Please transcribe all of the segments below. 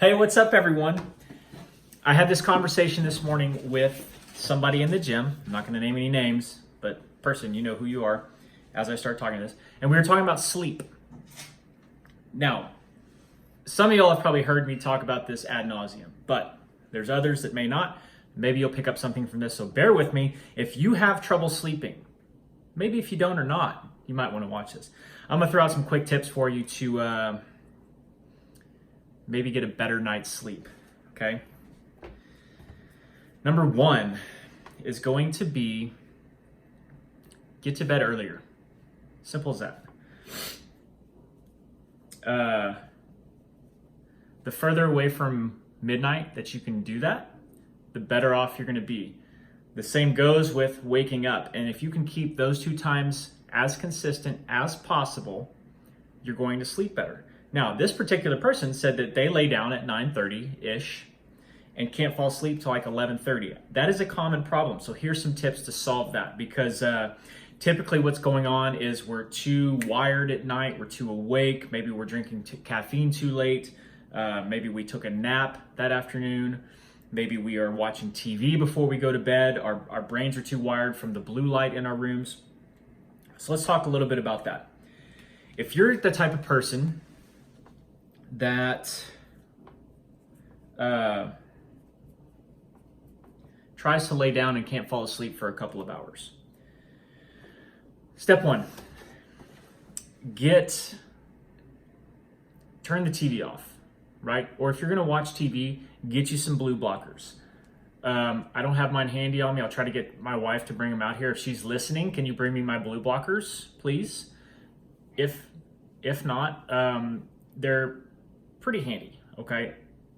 Hey, what's up, everyone? I had this conversation this morning with somebody in the gym. I'm not going to name any names, but person, you know who you are as I start talking this. And we were talking about sleep. Now, some of y'all have probably heard me talk about this ad nauseum, but there's others that may not. Maybe you'll pick up something from this, so bear with me. If you have trouble sleeping, maybe if you don't or not, you might want to watch this. I'm going to throw out some quick tips for you to maybe get a better night's sleep, okay? Number one is going to be get to bed earlier. Simple as that. The further away from midnight that you can do that, the better off you're going to be. The same goes with waking up. And if you can keep those two times as consistent as possible, you're going to sleep better. Now, this particular person said that they lay down at 9:30-ish and can't fall asleep till like 11:30. That is a common problem. So here's some tips to solve that, because typically what's going on is we're too wired at night, we're too awake, maybe we're drinking caffeine too late, maybe we took a nap that afternoon, maybe we are watching TV before we go to bed, our brains are too wired from the blue light in our rooms. So let's talk a little bit about that. If you're the type of person that tries to lay down and can't fall asleep for a couple of hours. Step one, turn the TV off, right? Or if you're gonna watch TV, get you some blue blockers. I don't have mine handy on me. I'll try to get my wife to bring them out here. If she's listening, can you bring me my blue blockers, please? If not, they're pretty handy, okay?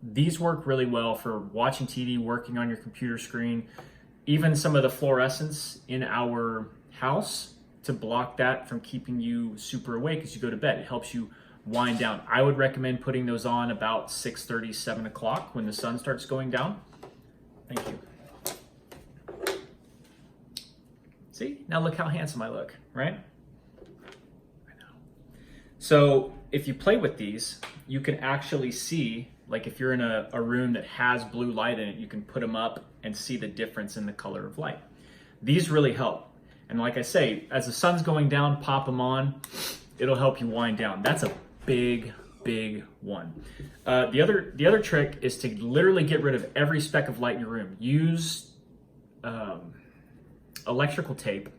These work really well for watching TV, working on your computer screen, even some of the fluorescence in our house to block that from keeping you super awake as you go to bed. It helps you wind down. I would recommend putting those on about 6:30, 7 o'clock when the sun starts going down. Thank you. See, now look how handsome I look, right? So if you play with these, you can actually see, like if you're in a room that has blue light in it, you can put them up and see the difference in the color of light. These really help. And like I say, as the sun's going down, pop them on. It'll help you wind down. That's a big one. The other trick is to literally get rid of every speck of light in your room. Use electrical tape,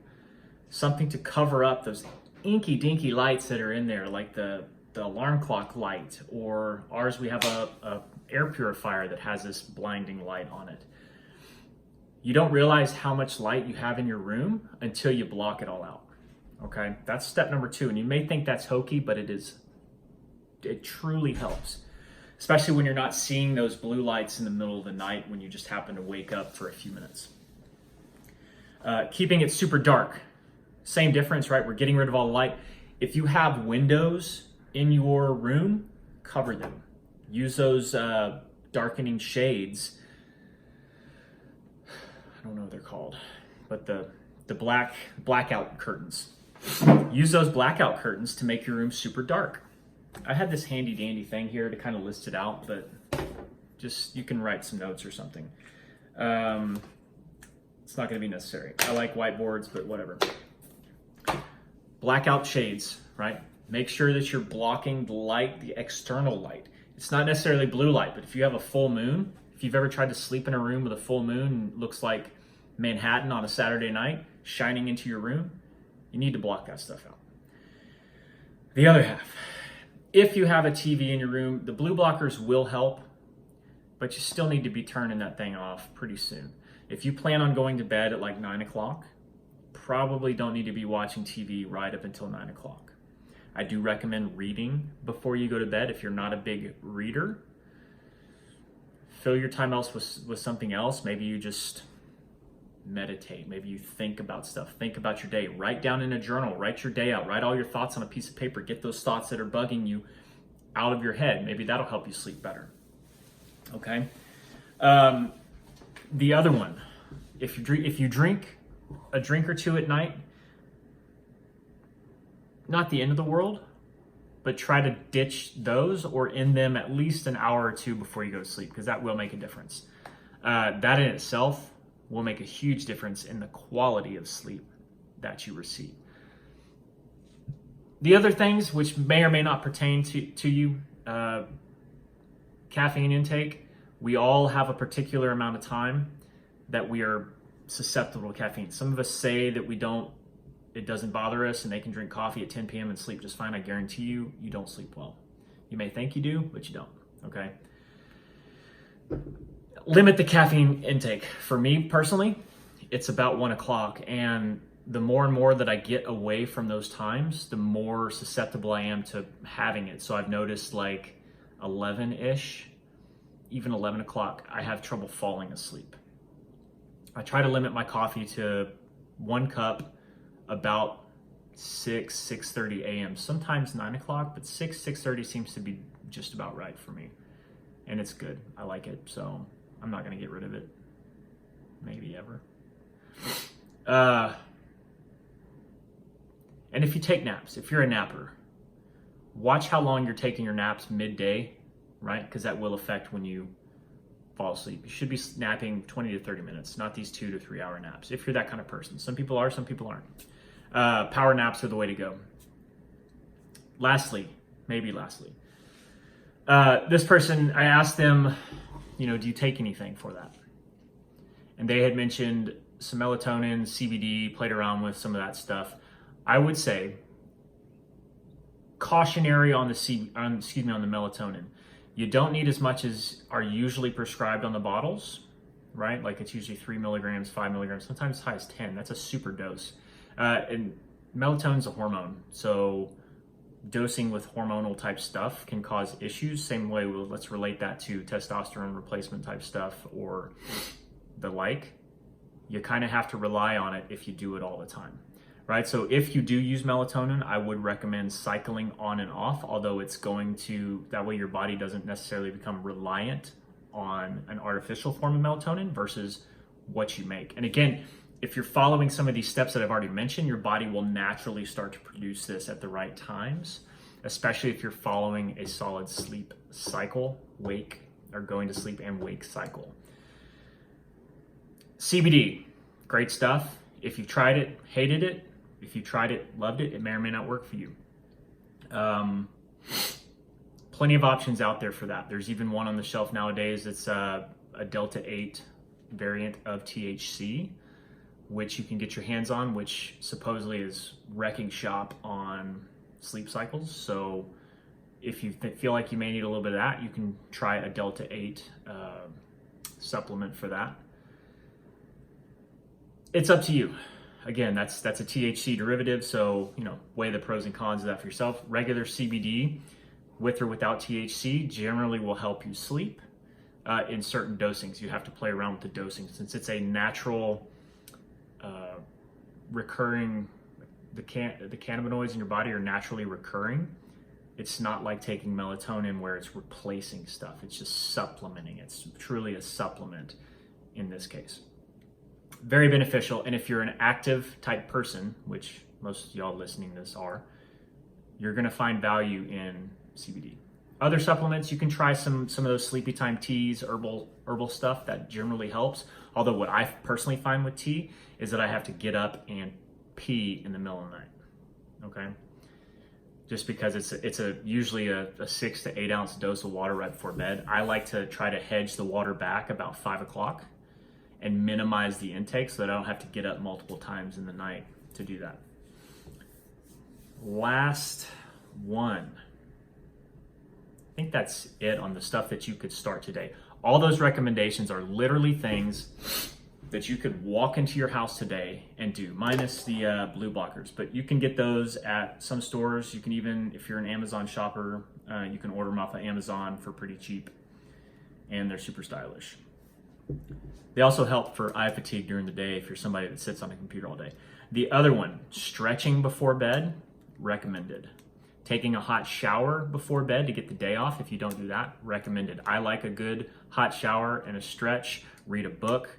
something to cover up those inky dinky lights that are in there, like the alarm clock light, or ours, we have a air purifier that has this blinding light on it. You don't realize how much light you have in your room until you block it all out. Okay, that's step number two. And you may think that's hokey, but it truly helps, especially when you're not seeing those blue lights in the middle of the night when you just happen to wake up for a few minutes. Keeping it super dark. Same difference, right? We're getting rid of all the light. If you have windows in your room, cover them. Use those darkening shades. I don't know what they're called, but the blackout curtains. Use those blackout curtains to make your room super dark. I had this handy dandy thing here to kind of list it out, but just, you can write some notes or something. It's not going to be necessary. I like whiteboards, but whatever. Blackout shades, right? Make sure that you're blocking the light, the external light. It's not necessarily blue light, but if you have a full moon, if you've ever tried to sleep in a room with a full moon and it looks like Manhattan on a Saturday night shining into your room, you need to block that stuff out. The other half, if you have a TV in your room, the blue blockers will help, but you still need to be turning that thing off pretty soon. If you plan on going to bed at like 9 o'clock, probably don't need to be watching TV right up until 9 o'clock. I do recommend reading before you go to bed if you're not a big reader. Fill your time else with something else. Maybe you just meditate. Maybe you think about stuff. Think about your day. Write down in a journal. Write your day out. Write all your thoughts on a piece of paper. Get those thoughts that are bugging you out of your head. Maybe that'll help you sleep better. Okay? The other one, if you drink a drink or two at night, not the end of the world, but try to ditch those or end them at least an hour or two before you go to sleep, because that will make a difference. That in itself will make a huge difference in the quality of sleep that you receive. The other things, which may or may not pertain to you, caffeine intake, we all have a particular amount of time that we are susceptible to caffeine. Some of us say that it doesn't bother us and they can drink coffee at 10 p.m. and sleep just fine. I guarantee you, you don't sleep well. You may think you do, but you don't, okay? Limit the caffeine intake. For me personally, it's about 1 o'clock, and the more and more that I get away from those times, the more susceptible I am to having it. So I've noticed like 11-ish, even 11 o'clock, I have trouble falling asleep. I try to limit my coffee to 1 cup about 6:30 a.m. Sometimes 9 o'clock, but 6:30 seems to be just about right for me. And it's good. I like it, so I'm not going to get rid of it. Maybe ever. And if you take naps, if you're a napper, watch how long you're taking your naps midday, right? Because that will affect when you fall asleep. You should be napping 20 to 30 minutes, not these 2 to 3 hour naps, if you're that kind of person. Some people are, some people aren't. Power naps are the way to go. Lastly, this person, I asked them, do you take anything for that? And they had mentioned some melatonin, CBD, played around with some of that stuff. I would say cautionary on the melatonin. You don't need as much as are usually prescribed on the bottles, right? Like it's usually 3 milligrams, 5 milligrams, sometimes as high as 10. That's a super dose. And melatonin's a hormone, so dosing with hormonal type stuff can cause issues. Same way, let's relate that to testosterone replacement type stuff or the like. You kind of have to rely on it if you do it all the time, right? So if you do use melatonin, I would recommend cycling on and off, although it's that way your body doesn't necessarily become reliant on an artificial form of melatonin versus what you make. And again, if you're following some of these steps that I've already mentioned, your body will naturally start to produce this at the right times, especially if you're following a solid sleep cycle, going to sleep and wake cycle. CBD, great stuff. If you tried it, hated it. If you tried it, loved it, it may or may not work for you. Plenty of options out there for that. There's even one on the shelf nowadays that's a Delta 8 variant of THC, which you can get your hands on, which supposedly is wrecking shop on sleep cycles. So if you feel like you may need a little bit of that, you can try a Delta 8 supplement for that. It's up to you. Again, that's a THC derivative, so weigh the pros and cons of that for yourself. Regular CBD, with or without THC, generally will help you sleep in certain dosings. You have to play around with the dosing since it's a natural recurring. The cannabinoids in your body are naturally recurring. It's not like taking melatonin where it's replacing stuff. It's just supplementing. It's truly a supplement in this case. Very beneficial. And if you're an active type person, which most of y'all listening to this are, you're going to find value in CBD. Other supplements, you can try some of those sleepy time teas, herbal stuff that generally helps. Although what I personally find with tea is that I have to get up and pee in the middle of the night. Okay, just because it's usually a 6 to 8 ounce dose of water right before bed. I like to try to hedge the water back about 5 o'clock and minimize the intake so that I don't have to get up multiple times in the night to do that. Last one. I think that's it on the stuff that you could start today. All those recommendations are literally things that you could walk into your house today and do, minus the blue blockers. But you can get those at some stores. You can even, if you're an Amazon shopper, you can order them off of Amazon for pretty cheap, and they're super stylish. They also help for eye fatigue during the day if you're somebody that sits on a computer all day. The other one, stretching before bed, recommended. Taking a hot shower before bed to get the day off, if you don't do that, recommended. I like a good hot shower and a stretch, read a book,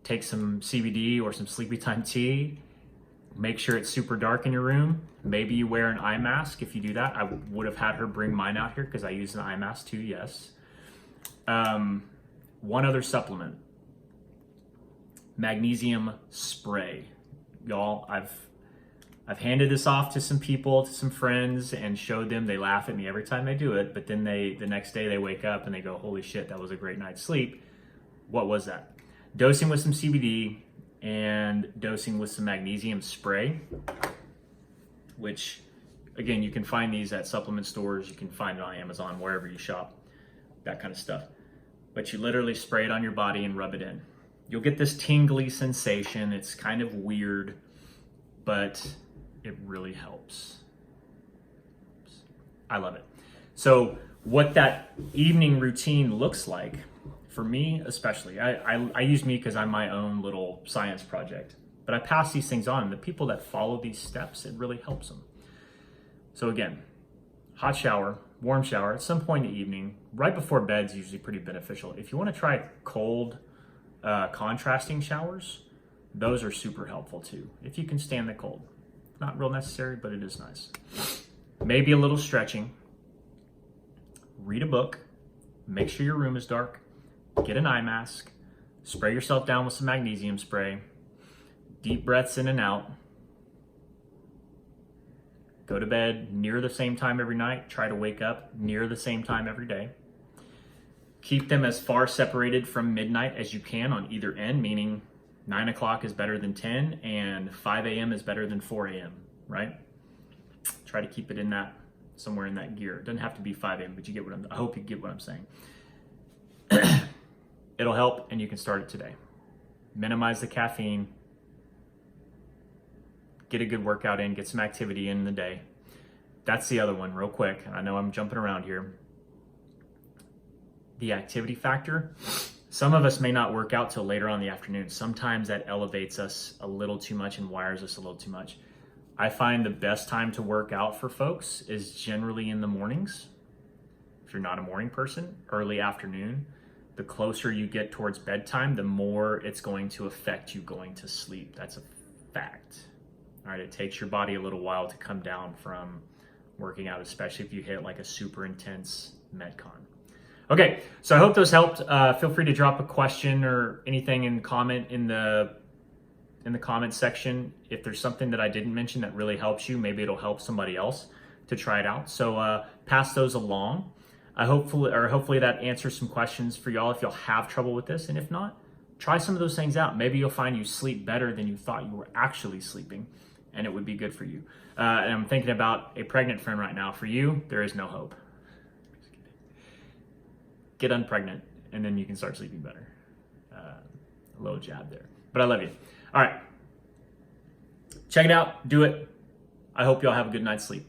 take some CBD or some sleepy time tea, Make sure it's super dark in your room. Maybe you wear an eye mask if you do that. I would have had her bring mine out here because I use an eye mask too, yes. One other supplement, magnesium spray. Y'all, I've handed this off to some people, to some friends, and showed them. They laugh at me every time I do it, but then the next day they wake up and they go, holy shit, that was a great night's sleep. What was that? Dosing with some CBD and dosing with some magnesium spray, which again, you can find these at supplement stores. You can find it on Amazon, wherever you shop, that kind of stuff. But you literally spray it on your body and rub it in. You'll get this tingly sensation. It's kind of weird, but it really helps. I love it. So what that evening routine looks like, for me especially, I use me because I'm my own little science project, but I pass these things on. The people that follow these steps, it really helps them. So again, hot shower, warm shower at some point in the evening, right before bed is usually pretty beneficial. If you want to try cold contrasting showers, those are super helpful too, if you can stand the cold. Not real necessary, but it is nice. Maybe a little stretching. Read a book. Make sure your room is dark. Get an eye mask. Spray yourself down with some magnesium spray. Deep breaths in and out. Go to bed near the same time every night. Try to wake up near the same time every day. Keep them as far separated from midnight as you can on either end, meaning 9 o'clock is better than 10 and 5 a.m. is better than 4 a.m., right? Try to keep it in that, somewhere in that gear. It doesn't have to be 5 a.m., but you get what I hope you get what I'm saying. It'll help, and you can start it today. Minimize the caffeine. Get a good workout in, get some activity in the day. That's the other one, real quick. I know I'm jumping around here. The activity factor. Some of us may not work out till later on in the afternoon. Sometimes that elevates us a little too much and wires us a little too much. I find the best time to work out for folks is generally in the mornings. If you're not a morning person, early afternoon. The closer you get towards bedtime, the more it's going to affect you going to sleep. That's a fact. All right, it takes your body a little while to come down from working out, especially if you hit like a super intense Metcon. Okay, so I hope those helped. Feel free to drop a question or anything in the comment section. If there's something that I didn't mention that really helps you, maybe it'll help somebody else to try it out. So pass those along. Hopefully that answers some questions for y'all if y'all have trouble with this. And if not, try some of those things out. Maybe you'll find you sleep better than you thought you were actually sleeping, and it would be good for you. And I'm thinking about a pregnant friend right now. For you, there is no hope. Get unpregnant, and then you can start sleeping better. A little jab there. But I love you. All right. Check it out. Do it. I hope y'all have a good night's sleep.